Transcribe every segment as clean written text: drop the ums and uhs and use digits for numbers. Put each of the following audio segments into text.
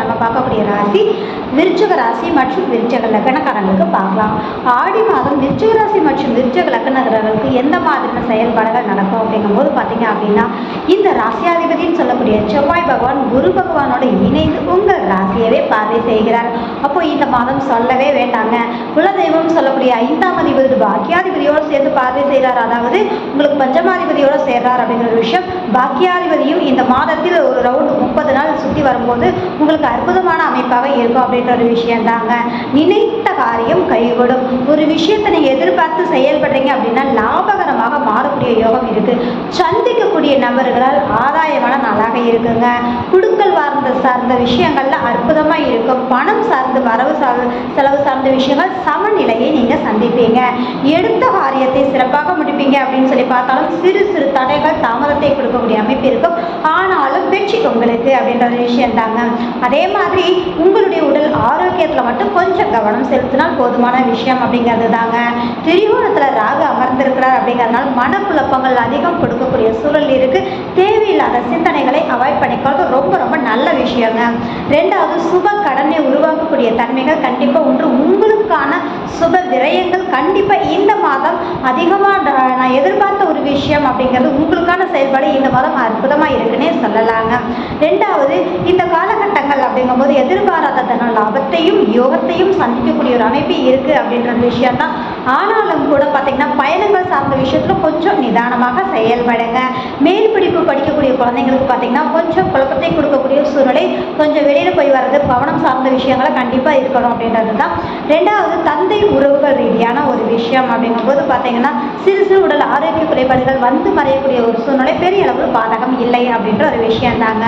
நம்ம பார்க்கக்கூடிய ராசி விருச்சிக ராசி மற்றும் விருச்சிக லக்னக்காரங்களுக்கு பார்க்கலாம். ஆடி மாதம் விருச்சிக ராசி மற்றும் விருச்சிக லக்னக்காரர்களுக்கு எந்த மாதிரியான செயல்பாடுகள் நடக்கும் அப்படிங்கும்போது பார்த்தீங்க அப்படின்னா, இந்த ராசியாதிபதினு சொல்லக்கூடிய செவ்வாய் பகவான் குரு பகவானோட இணைந்து உங்கள் ராசியவே பார்வை செய்கிறார். அப்போ இந்த மாதம் சொல்லவே வேண்டாங்க. குலதெய்வம் சொல்லக்கூடிய 5ஆம் அதிபதி பாக்கியாதிபதியோடு சேர்ந்து பார்வை செய்கிறார். அதாவது உங்களுக்கு பஞ்சமாதிபதியோடு சேர்றார் அப்படிங்கிற விஷயம். பாக்கியாதிபதியும் இந்த மாதத்தில் ஒரு ரவுண்ட் 30 நாள் சுற்றி வரும்போது உங்களுக்கு அற்புதமான அமைப்பாக இருக்கும் அப்படின்ற ஒரு விஷயம் தாங்க. நினைத்த காரியம் கைகூடும். ஒரு விஷயத்தை நீங்கள் எதிர்பார்த்து செயல்படுறீங்க அப்படின்னா லாபகரமாக மாறக்கூடிய யோகம் இருக்கு. சந்திக்கக்கூடிய நபர்களால் ஆதாயமான நாளாக இருக்குங்க. குடுக்கல் சார்ந்த விஷயங்கள்ல அற்புதமா இருக்கும். பணம் சார்ந்து வரவு செலவு சார்ந்த விஷயங்கள் சமநிலையை நீங்க சந்திப்பீங்க. எடுத்த காரியத்தை சிறப்பாக முடிப்பீங்க அப்படின்னு சொல்லி பார்த்தாலும் சிறு சிறு தடைகள் தாமதத்தை கொடுக்கக்கூடிய அமைப்பு இருக்கும். ஆனாலும் வெற்றி உங்களுக்கு அப்படின்ற ஒரு விஷயம் தாங்க. அதே மாதிரி உங்களுடைய உடல் ஆரோக்கியத்துல மட்டும் கொஞ்சம் கவனம் செலுத்தினால் போதுமான விஷயம் அப்படிங்கிறது தாங்க. திரிகோணத்துல ராகு அமர்ந்திருக்கிறார் அப்படிங்கிறதுனால மனக்குழப்பங்கள் அதிகம் கொடுக்கக்கூடிய சூழல் இருக்கு. தேவையில்லாத சிந்தனைகளை அவாய்ட் பண்ணிக்கிறது ரொம்ப ரொம்ப நல்ல விஷயங்க. ரெண்டாவது, சுப கடனை உருவாக்கக்கூடிய தன்மைகள் கண்டிப்பா ஒன்று. உங்களுக்கான சுப விரயங்கள் கண்டிப்பா இந்த மாதம் அதிகமாக நான் எதிர்பார்த்த ஒரு விஷயம் அப்படிங்கிறது உங்களுக்கான செயல்பாடு இந்த மாதம் அற்புதமா இருக்குன்னே சொல்லலாங்க. ரெண்டாவது, இந்த காலகட்டங்கள் அப்படிங்கும்போது எதிர்பாராத தன லாபத்தையும் யோகத்தையும் சந்திக்கக்கூடிய ஒரு அமைப்பு இருக்கு அப்படின்ற விஷயம் தான். ஆனாலும் கூட பார்த்தீங்கன்னா பயணங்கள் சார்ந்த விஷயத்துல கொஞ்சம் நிதானமாக செயல்படுங்க. மேல் படிப்பு படிக்கக்கூடிய குழந்தைங்களுக்கு பார்த்தீங்கன்னா கொஞ்சம் குழப்பத்தை கொடுக்கக்கூடிய சூழ்நிலை. கொஞ்சம் வெளியில போய் வர்றது கவனம் சார்ந்த விஷயங்களை கண்டிப்பா இருக்கணும் அப்படின்றது தான். ரெண்டாவது, தந்தை உறவுகள் ரீதியான ஒரு விஷயம் அப்படிங்கும்போது பார்த்தீங்கன்னா சிறு சிறு உடல் ஆரோக்கிய குறைபாடுகள் வந்து மறையக்கூடிய ஒரு சூழ்நிலை பெரிய அளவு பாதகம் இல்லை அப்படின்ற ஒரு விஷயம் தாங்க.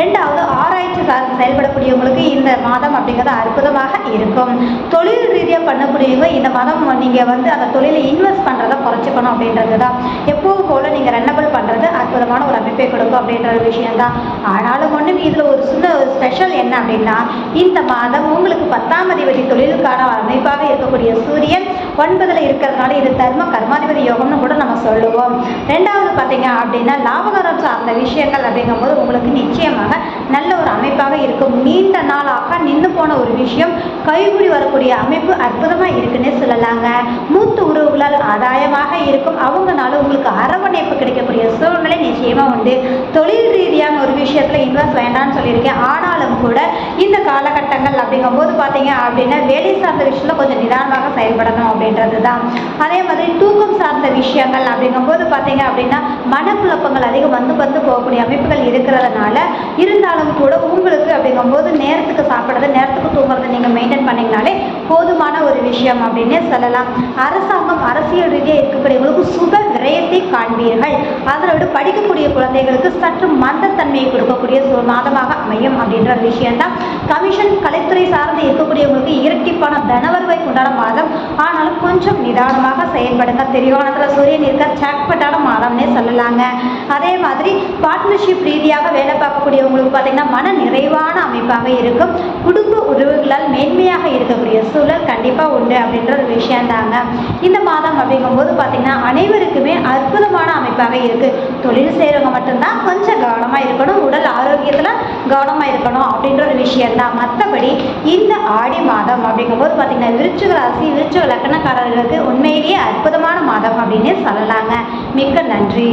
ரெண்டாவது, ஆராய்ச்சி சார்ந்து செயல்படக்கூடியவங்களுக்கு இந்த மாதம் அப்படிங்கிறது அற்புதமாக இருக்கும். தொழில் ரீதியாக பண்ணக்கூடியவங்க இந்த மாதம் நீங்கள் வந்து அந்த தொழிலை இன்வெஸ்ட் பண்ணுறதை குறைச்சிக்கணும் அப்படின்றது தான். எப்போவும் போல நீங்கள் ரெனபிள் பண்ணுறது அற்புதமான ஒரு அமைப்பை கொடுக்கும் அப்படின்ற ஒரு விஷயம் தான். ஆனாலும் ஒன்றும் இதில் ஒரு சின்ன ஸ்பெஷல் என்ன அப்படின்னா, இந்த மாதம் உங்களுக்கு 10ஆம் அதிபதி தொழிலுக்கான அமைப்பாக இருக்கக்கூடிய சூரியன் 9ல் இருக்கிறதுனால இது தர்ம கர்மாதிபதி யோகம்னு கூட நம்ம சொல்லுவோம். ரெண்டாவது பார்த்தீங்க அப்படின்னா லாபகரம் சார்ந்த விஷயங்கள் அப்படிங்கும்போது உங்களுக்கு நிச்சயமாக நல்ல ஒரு அமைப்பாக இருக்கும். நீண்ட நாளாக நின்று போன ஒரு விஷயம் கைகூடி வரக்கூடிய அமைப்பு அற்புதமாக இருக்குன்னு சொல்லலாங்க. மூத்த உறவுகளால் ஆதாயமாக இருக்கும். அவங்கனால உங்களுக்கு அரவணைப்பு கிடைக்கக்கூடிய சூழ்நிலை நிச்சயமா உண்டு. தொழில் ரீதியான ஒரு விஷயத்துல இன்வெஸ்ட் வேண்டாம்னு சொல்லியிருக்கேன். ஆனாலும் கூட இந்த காலகட்டங்கள் அப்படிங்கும்போது பார்த்தீங்க அப்படின்னா வேலை சார்ந்த விஷயத்துல கொஞ்சம் நிதானமாக செயல்படணும் அப்படின்றது தான். அதே மாதிரி தூக்கம் சார்ந்த விஷயங்கள் அப்படிங்கும்போது பார்த்தீங்க அப்படின்னா மனக்குழப்பங்கள் அதிகம் வந்து போகக்கூடிய அமைப்புகள் இருக்கிறதுனால இருந்தாலும் கூட உங்களுக்கு அப்படிங்கும்போது நேரத்துக்கு சாப்பிட்றது நேரத்துக்கு தூங்குறது நீங்கள் மெயின்டைன் பண்ணிங்கனாலே போதுமான ஒரு விஷயம் அப்படின்னே சொல்லலாம். அரசாங்கம் அரசியல் ரீதியாக இருக்கக்கூடியவங்களுக்கு சுப விரயத்தை காண்பீர்கள். அதை விட படிக்கக்கூடிய குழந்தைகளுக்கு சற்று மந்தத்தன்மையை கொடுக்கக்கூடிய மாதமாக அமையும் அப்படின்ற விஷயம்தான். கமிஷன் கலைத்துறை சார்ந்து இருக்கக்கூடியவங்களுக்கு இரட்டிப்பான தனவரவை உண்டான மாதம். ஆனாலும் கொஞ்சம் நிதானமாக செயல்படுங்க. திரிகோணத்தில் சூரியன் இருக்க சாக்பட்டான மாதம்னே சொல்லலாங்க. அதே மாதிரி பார்ட்னர்ஷிப் ரீதியாக வேலை பார்க்கக்கூடியவங்களுக்கு பார்த்தீங்கன்னா மன நிறைவான அமைப்பாக இருக்கும். குடும்ப உறவுகளால் மேன்மையாக இருக்கக்கூடிய சூழல் கண்டிப்பாக உண்டு அப்படின்ற ஒரு விஷயம் தாங்க. இந்த மாதம் அப்படிங்கும்போது பார்த்தீங்கன்னா அனைவருக்குமே அற்புதமான அமைப்பாக இருக்கு. தொழில் செய்கிறவங்க மட்டும்தான் கொஞ்சம் கவனமாக இருக்கணும். உடல் ஆரோக்கியத்தில் கவனமாக இருக்கணும் அப்படின்ற ஒரு விஷயம் தான். மற்றபடி இந்த ஆடி மாதம் அப்படிங்கும்போது பார்த்தீங்கன்னா விருச்சிக ராசி விருச்சிக லக்னக்காரர்களுக்கு உண்மையிலேயே அற்புதமான மாதம் அப்படின்னு சொல்லலாங்க. மிக்க நன்றி.